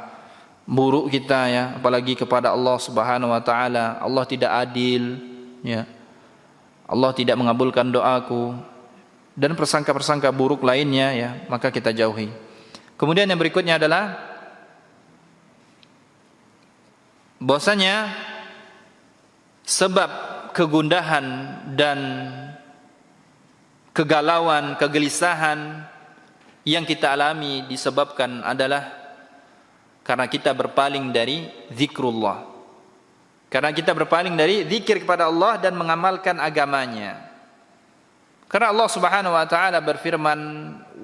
A: buruk kita, ya, apalagi kepada Allah Subhanahu wa taala. Allah tidak adil, ya. Allah tidak mengabulkan doaku dan prasangka-prasangka buruk lainnya, ya, maka kita jauhi. Kemudian yang berikutnya adalah bahwasanya sebab kegundahan dan kegalauan, kegelisahan yang kita alami disebabkan adalah karena kita berpaling dari zikrullah. Karena kita berpaling dari zikir kepada Allah dan mengamalkan agamanya. Karena Allah Subhanahu wa taala berfirman,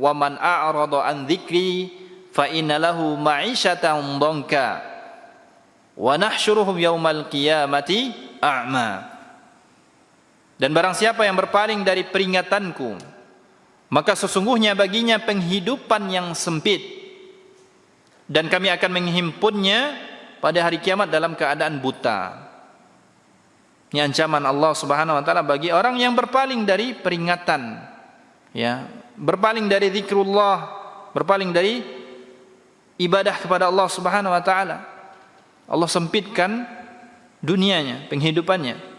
A: "Wa man a'rada an dzikri fa inna lahu ma'isyatan dhanka wa nahsyuruhum yaumal qiyamati a'ma." Dan barang siapa yang berpaling dari peringatanku, maka sesungguhnya baginya penghidupan yang sempit, dan kami akan menghimpunnya pada hari kiamat dalam keadaan buta. Ini ancaman Allah Subhanahu wa taala bagi orang yang berpaling dari peringatan, ya, berpaling dari zikrullah, berpaling dari ibadah kepada Allah Subhanahu wa taala. Allah sempitkan dunianya, penghidupannya.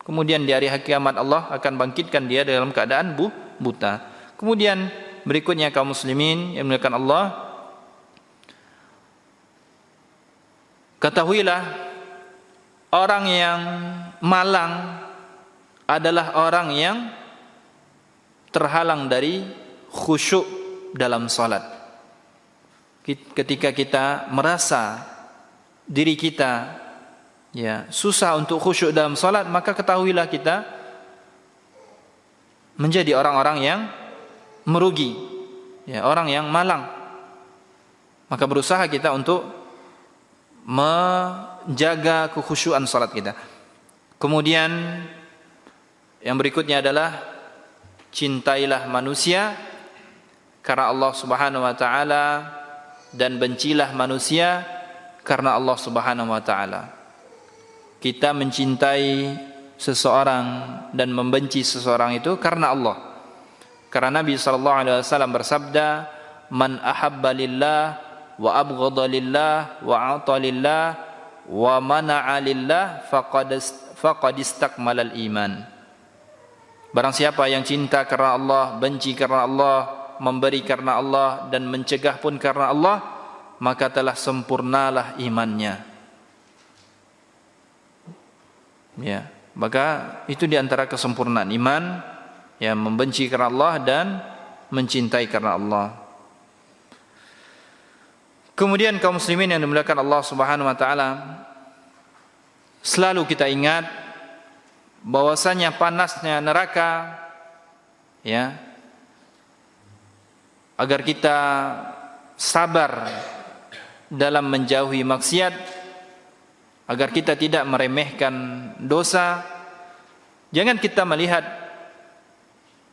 A: Kemudian di hari kiamat Allah akan bangkitkan dia dalam keadaan buta. Kemudian berikutnya kaum muslimin yang dimuliakan Allah, ketahuilah orang yang malang adalah orang yang terhalang dari khusyuk dalam salat. Ketika kita merasa diri kita, ya, susah untuk khusyuk dalam salat, maka ketahuilah kita menjadi orang-orang yang merugi, ya, orang yang malang. Maka berusaha kita untuk menjaga kekhusyuan salat kita. Kemudian yang berikutnya adalah cintailah manusia karena Allah Subhanahu wa taala dan bencilah manusia karena Allah Subhanahu wa taala. Kita mencintai seseorang dan membenci seseorang itu karena Allah. Karena Nabi sallallahu alaihi wasallam bersabda, "Man ahabba lillah wa abghadha lillah wa a'ta lillah wa mana'a lillah faqad istakmalal iman." Barang siapa yang cinta karena Allah, benci karena Allah, memberi karena Allah dan mencegah pun karena Allah, maka telah sempurnalah imannya. Ya, maka itu diantara kesempurnaan iman, ya, membenci karena Allah dan mencintai karena Allah. Kemudian kaum muslimin yang dimuliakan Allah Subhanahu wa taala, selalu kita ingat bahwasanya panasnya neraka, ya, agar kita sabar dalam menjauhi maksiat, agar kita tidak meremehkan dosa. Jangan kita melihat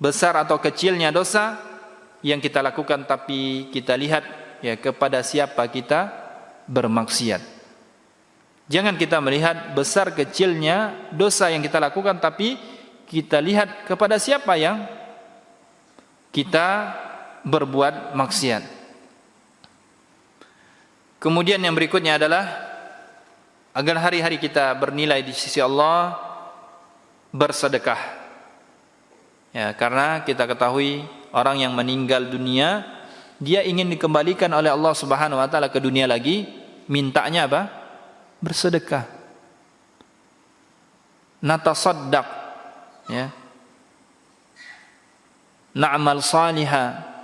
A: besar atau kecilnya dosa yang kita lakukan, tapi kita lihat, ya, kepada siapa kita bermaksiat. Jangan kita melihat besar kecilnya dosa yang kita lakukan, tapi kita lihat kepada siapa yang kita berbuat maksiat. Kemudian yang berikutnya adalah agar hari-hari kita bernilai di sisi Allah, bersedekah. Ya, karena kita ketahui orang yang meninggal dunia, dia ingin dikembalikan oleh Allah Subhanahu wa taala ke dunia lagi, mintanya apa? Bersedekah. Natasaddaq, ya. Na'mal salihah.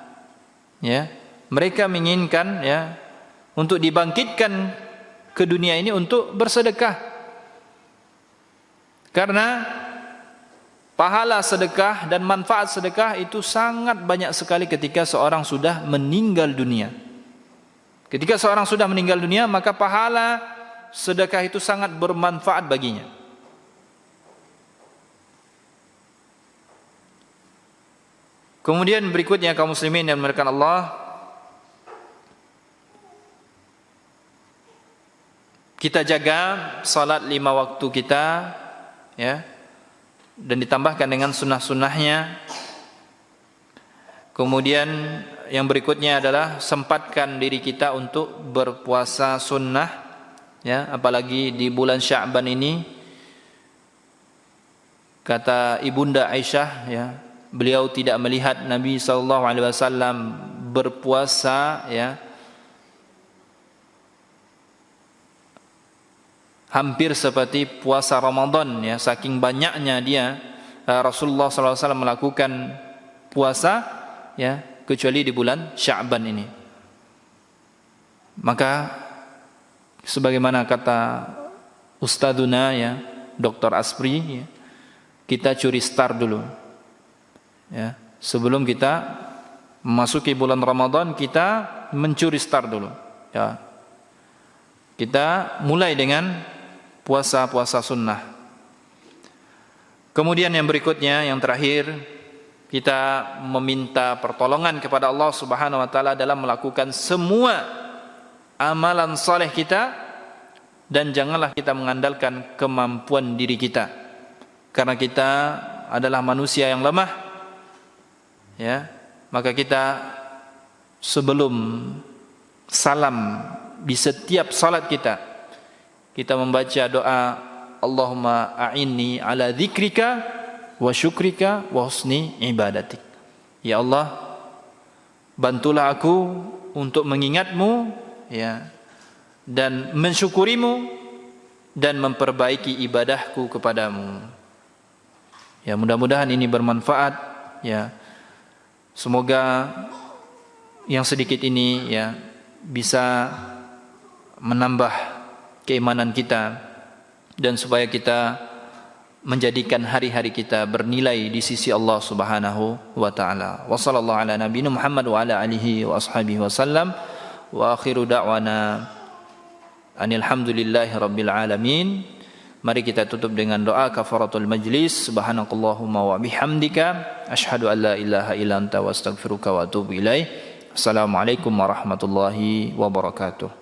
A: Ya, mereka menginginkan, ya, untuk dibangkitkan ke dunia ini untuk bersedekah. Karena pahala sedekah dan manfaat sedekah itu sangat banyak sekali ketika seorang sudah meninggal dunia. Ketika seorang sudah meninggal dunia, maka pahala sedekah itu sangat bermanfaat baginya. Kemudian berikutnya kaum muslimin yang dimuliakan Allah, kita jaga salat 5 waktu kita, ya, dan ditambahkan dengan sunnah-sunnahnya. Kemudian yang berikutnya adalah sempatkan diri kita untuk berpuasa sunnah, ya, apalagi di bulan Sya'ban ini. Kata Ibunda Aisyah, ya, beliau tidak melihat Nabi SAW berpuasa, ya, hampir seperti puasa Ramadan, ya, saking banyaknya dia Rasulullah SAW melakukan puasa, ya, kecuali di bulan Sya'ban ini. Maka sebagaimana kata Ustadzuna, ya, Dr. Aspri, ya, kita curi start dulu, ya, sebelum kita memasuki bulan Ramadan, kita mencuri start dulu, ya. Kita mulai dengan puasa-puasa sunnah. Kemudian yang berikutnya, yang terakhir, kita meminta pertolongan kepada Allah Subhanahu wa taala dalam melakukan semua amalan saleh kita, dan janganlah kita mengandalkan kemampuan diri kita, karena kita adalah manusia yang lemah, ya. Maka kita sebelum salam di setiap salat kita membaca doa, Allahumma a'inni ala dzikrika wa syukrika wa husni ibadatik. Ya Allah, bantulah aku untuk mengingatmu, ya, dan mensyukurimu dan memperbaiki ibadahku kepadamu. Ya, mudah-mudahan ini bermanfaat, ya. Semoga yang sedikit ini, ya, bisa menambah keimanan kita, dan supaya kita menjadikan hari-hari kita bernilai di sisi Allah Subhanahu wa taala. Wa sallallahu ala nabiyina Muhammad wa ala alihi wa ashabihi wasallam. Wa akhiru da'wana anil hamdulillahi rabbil alamin. Mari kita tutup dengan doa kafaratul majlis. Subhanakallahumma wa bihamdika asyhadu an la ilaha illa anta wa astaghfiruka wa atubu ilaik. Assalamualaikum warahmatullahi wabarakatuh.